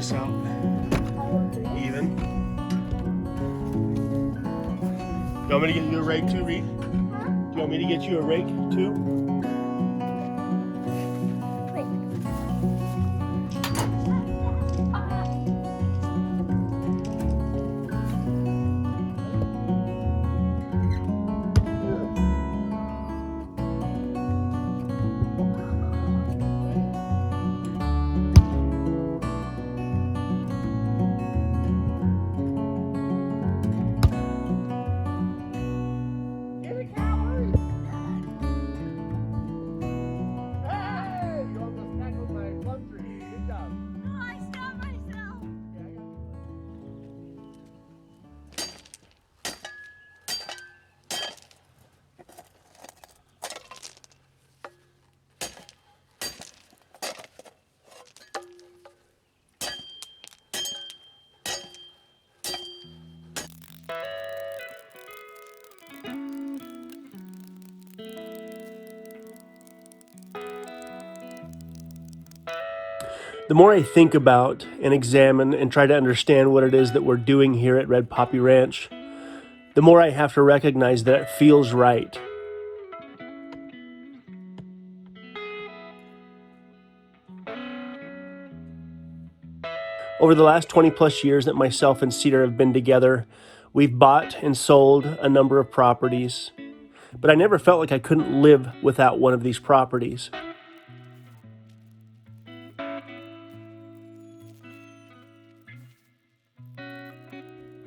this out even. Do you want me to get you a rake too, Reed? Do you want me to get you a rake too? The more I think about and examine and try to understand what it is that we're doing here at Red Poppy Ranch, the more I have to recognize that it feels right. Over the last 20 plus years that myself and Cedar have been together, we've bought and sold a number of properties, but I never felt like I couldn't live without one of these properties.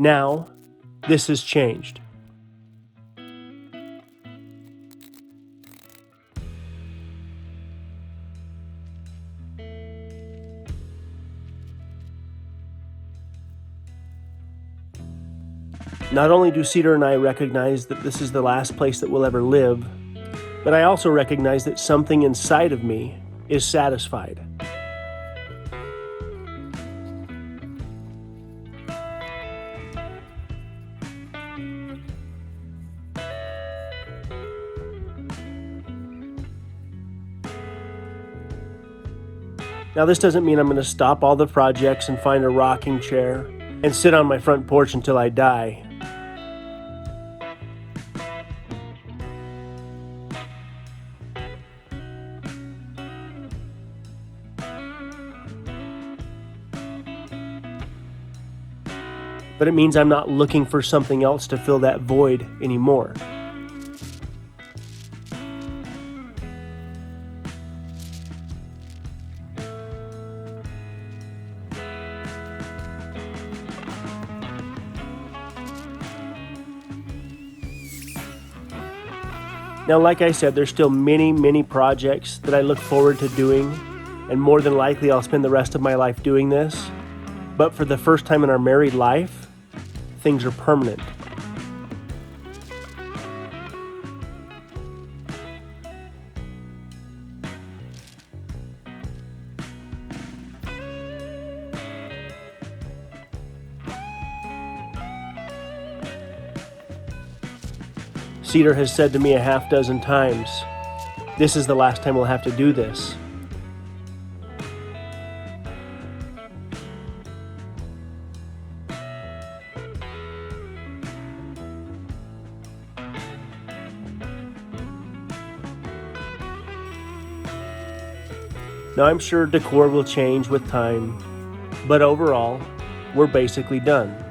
Now, this has changed. Not only do Cedar and I recognize that this is the last place that we'll ever live, but I also recognize that something inside of me is satisfied. Now, this doesn't mean I'm going to stop all the projects and find a rocking chair and sit on my front porch until I die. But it means I'm not looking for something else to fill that void anymore. Now, like I said, there's still many projects that I look forward to doing, and more than likely I'll spend the rest of my life doing this. But for the first time in our married life, things are permanent. Cedar has said to me a half dozen times, this is the last time we'll have to do this. Now, I'm sure decor will change with time, but overall, we're basically done.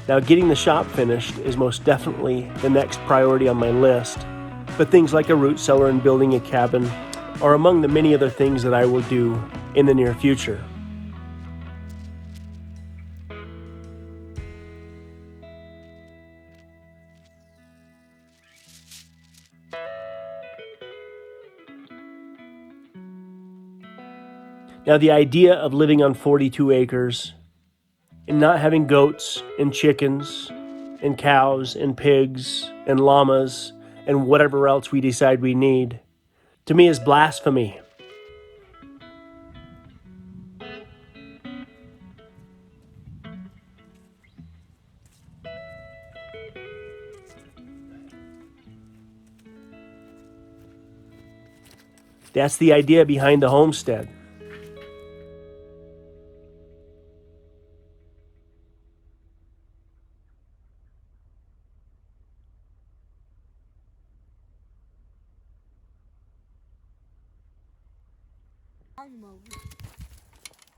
Now, getting the shop finished is most definitely the next priority on my list, but things like a root cellar and building a cabin are among the many other things that I will do in the near future. Now, the idea of living on 42 acres and not having goats and chickens and cows and pigs and llamas and whatever else we decide we need, to me is blasphemy. That's the idea behind the homestead.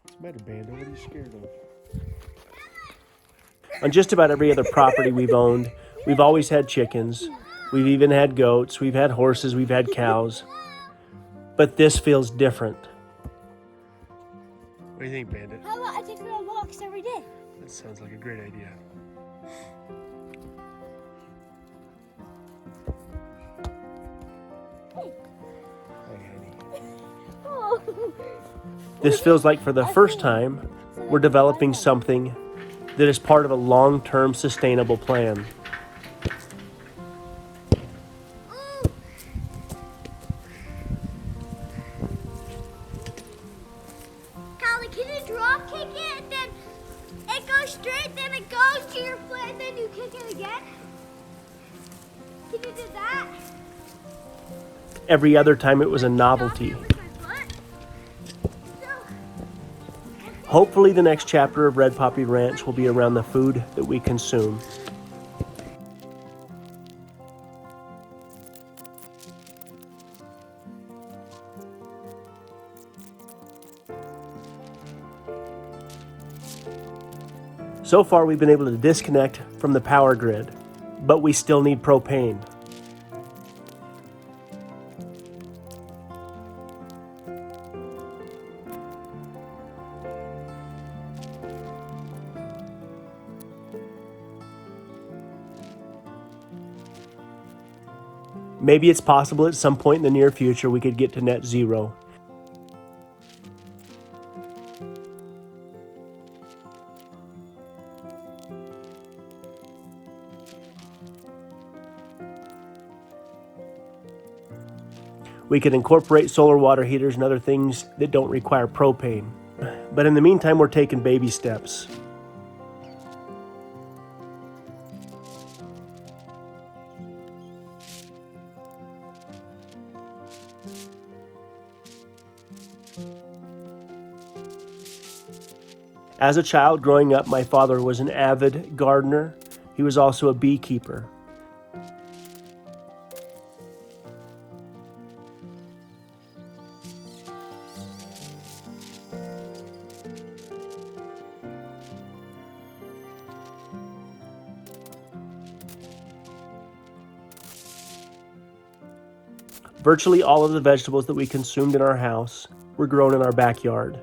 What's the matter, Bando? What are you scared of? On just about every other property we've owned, we've always had chickens. We've even had goats, we've had horses, we've had cows. But this feels different. What do you think, Bandit? How about I take her on walks every day? That sounds like a great idea. Hey. Hi, honey. Oh. This feels like for the first time, we're developing something that is part of a long-term sustainable plan. Callie, can you drop kick it and then it goes straight, then it goes to your foot and then you kick it again? Can you do that? Every other time it was a novelty. Hopefully the next chapter of Red Poppy Ranch will be around the food that we consume. So far we've been able to disconnect from the power grid, but we still need propane. Maybe it's possible at some point in the near future we could get to net zero. We could incorporate solar water heaters and other things that don't require propane. But in the meantime, we're taking baby steps. As a child growing up, my father was an avid gardener. He was also a beekeeper. Virtually all of the vegetables that we consumed in our house were grown in our backyard.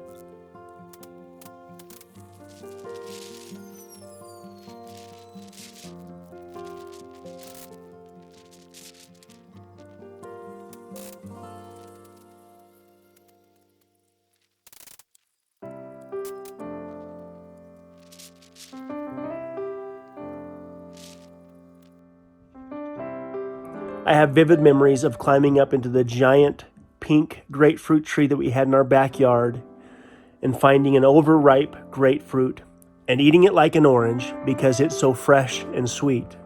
I have vivid memories of climbing up into the giant pink grapefruit tree that we had in our backyard and finding an overripe grapefruit and eating it like an orange because it's so fresh and sweet.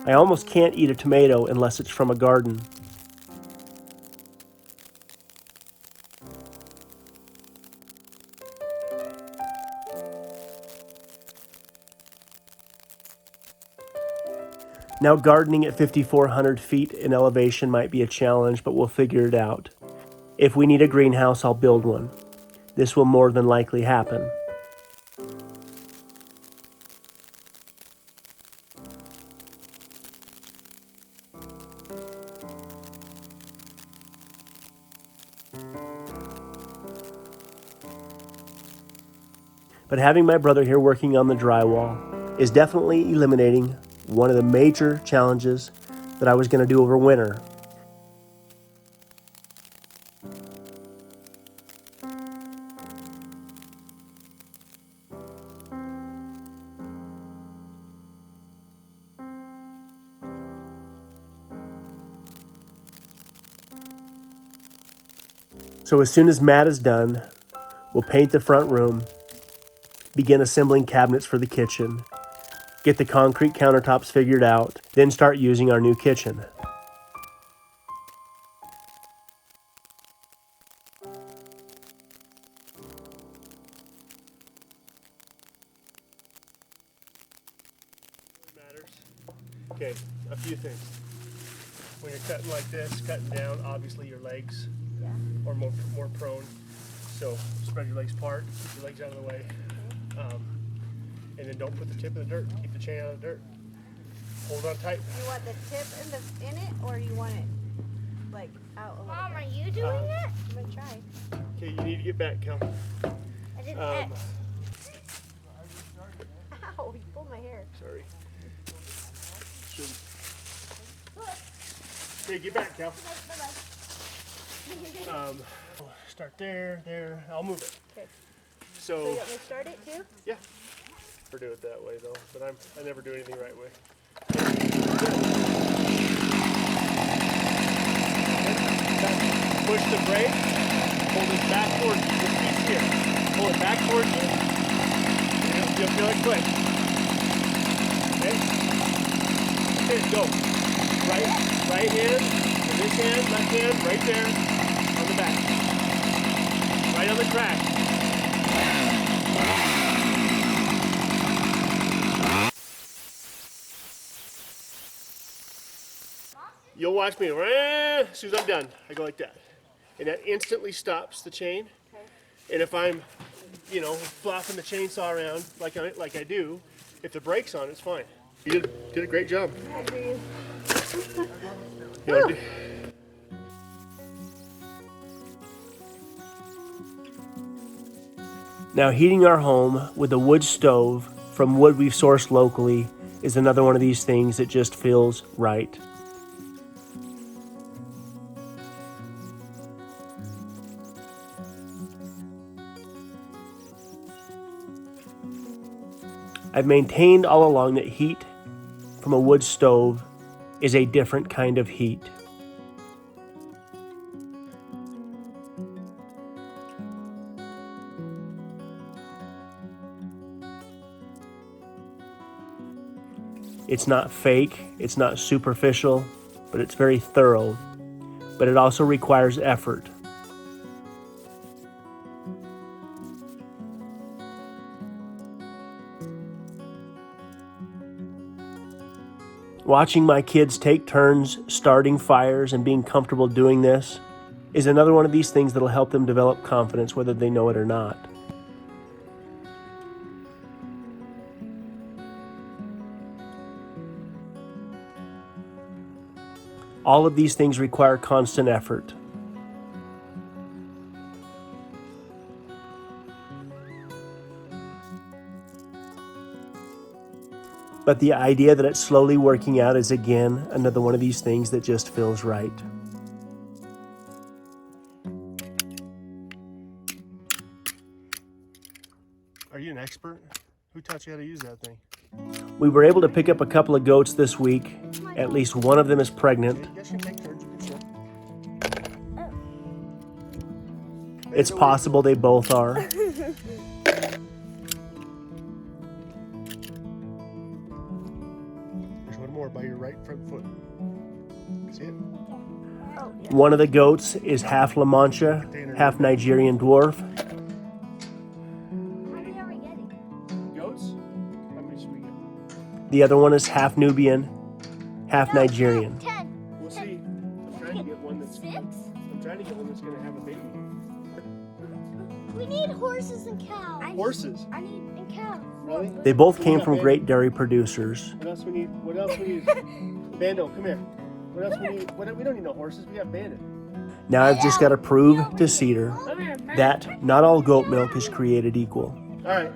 I almost can't eat a tomato unless it's from a garden. Now, gardening at 5,400 feet in elevation might be a challenge, but we'll figure it out. If we need a greenhouse, I'll build one. This will more than likely happen. But having my brother here working on the drywall is definitely eliminating one of the major challenges that I was going to do over winter. So as soon as Matt is done, we'll paint the front room, begin assembling cabinets for the kitchen, get the concrete countertops figured out, then start using our new kitchen. Okay, a few things. When you're cutting like this, cutting down, obviously your legs are more prone. So spread your legs apart, keep your legs out of the way. And then don't put the tip in the dirt. Keep the chain out of the dirt. Hold on tight. You want the tip in it, or you want it like out a little Mom, bit? are you doing it? I'm gonna try. Okay, you need to get back, Cal. I didn't Um, Ow, you pulled my hair. Sorry. Okay, get back, Cal. Start there. I'll move it. Okay. So So you want me to start it too? yeah, or do it that way though. But I never do anything right way. Push the brake. Hold it back towards you. This piece here. Hold it back towards you. You'll feel it click. Okay. Okay, go. Right hand. And this hand, left hand, right there on the back. Right on the crack. You'll watch me, as soon as I'm done, I go like that. And that instantly stops the chain. Okay. And if I'm, flopping the chainsaw around like I do, if the brake's on, it's fine. You did a great job. I agree. Now, heating our home with a wood stove from wood we've sourced locally is another one of these things that just feels right. I've maintained all along that heat from a wood stove is a different kind of heat. It's not fake, it's not superficial, but it's very thorough. But it also requires effort. Watching my kids take turns starting fires and being comfortable doing this is another one of these things that'll help them develop confidence whether they know it or not. All of these things require constant effort. But the idea that it's slowly working out is, again, another one of these things that just feels right. Are you an expert? Who taught you how to use that thing? We were able to pick up a couple of goats this week. At least one of them is pregnant. Yes, you take turns. You can show. It's possible they both are. There's one more by your right front foot. See it? Oh, yeah. One of the goats is half La Mancha, half Nigerian dwarf. How many are we getting? Goats? How many should we get? The other one is half Nubian, half Nigerian. 10. We'll see. I'm trying to get one that's 6? going to have a baby. We need horses and cows. Horses. I need and cows. Really? Well, They both came from great dairy producers. What else we need? Bando, come here. What else we need? We don't need no horses. We have Bandit. Now I've just got to prove to Cedar that not all goat milk is created equal. All right.